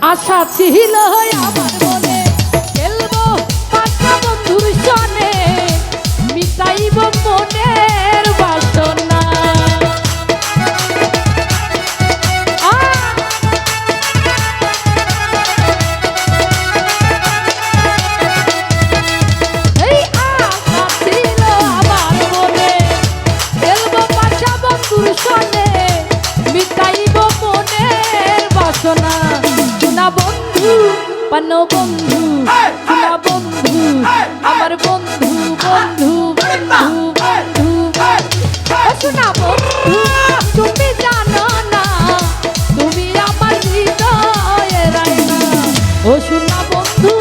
আশা ছিল আমার মনে খেলবো পাকা বন্ধুর সনে মিটাইব মনের বাসনা এই আশা ছিল আমার মনে খেলবো পাকা বন্ধুর সনে মিটাইব মনের বাসনা বন্ধু পান বন্ধু শোনা বন্ধু আমার বন্ধু বন্ধু বন্ধু বন্ধু শোনা বন্ধু তুমি জানো না তুমি আমার হৃদয়ের আয়না ও শোনা বন্ধু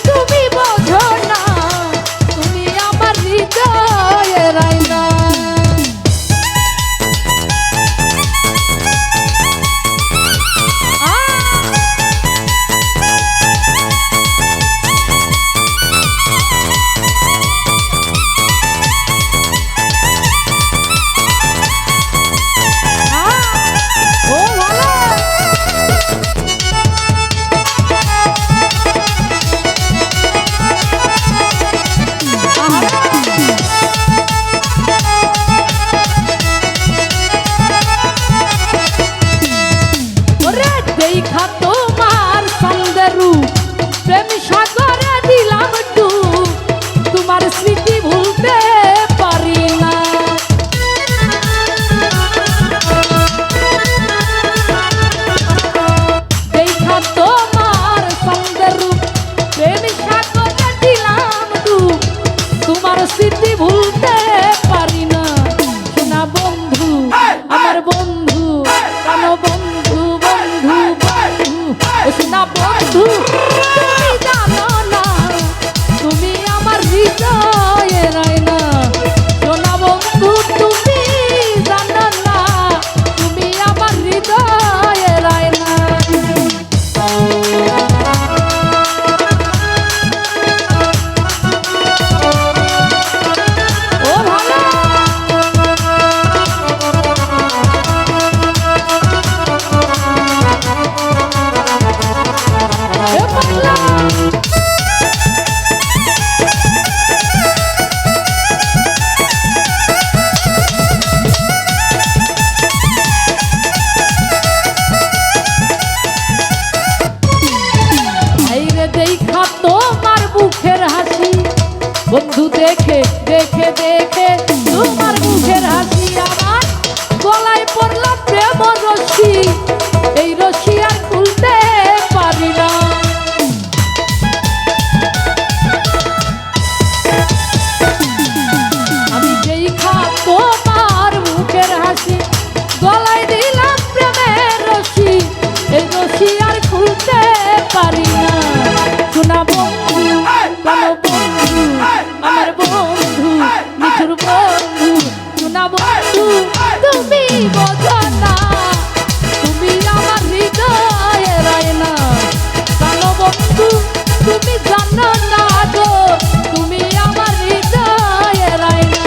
তুমি বোঝো না তুমি আমার হৃদয়ের আয়না দেখা তোমার সৌন্দর্য প্রেম সাগরে দিলাম ডুব তোমার স্মৃতি ভুলতে পারি না দেখা তোমার সৌন্দর্য প্রেম সাগরে দিলাম ডুব তোমার স্মৃতি ভুলতে পারি না শোনা বন্ধু আমার বন্ধু প্রাণ বন্ধু শোনা বন্ধু তুমি জানো না তুমি আমার হৃদয়ের আয়না শোনা বন্ধু তুমি জানো না তুমি আমার হৃদয়ের আয়না ও ভালো দেখা তোমার মুখের হাসি বন্ধু দেখে দেখে দেখে তোমার মুখের হাসি আমার গলায় পড়লো প্রেম রশি এই রশি আর খুলতে পারি না আমি দেখা তোমার মুখের হাসি গলায় দিলাম প্রেমের রশি এই রশি আর খুলতে পারি না শোনা বন্ধু প্রাণ বন্ধু আমার বন্ধু মিঠুর বন্ধু শোনা বন্ধু তুমি বোঝো না তুমি আমার হৃদয়ের আয়না প্রাণ বন্ধু তুমি জানো না গো তুমি আমার হৃদয়ের আয়না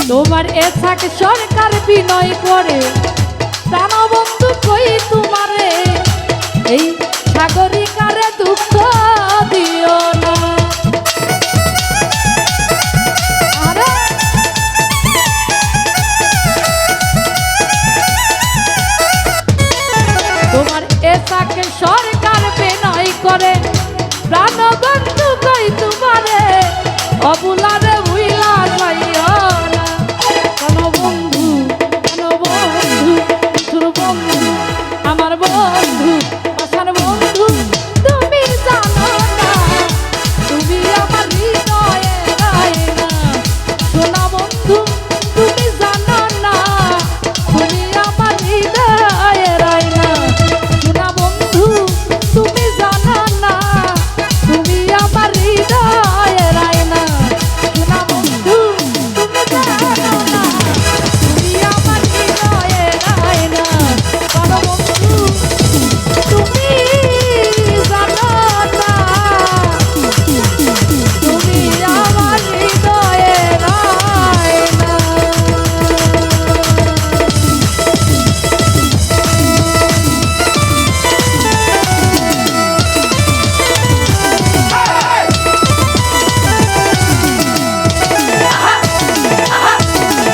তোমার এসাক সরকার বিনয় করে প্রাণ বন্ধু কই তোমারে এই সাগরিকারে দুঃখ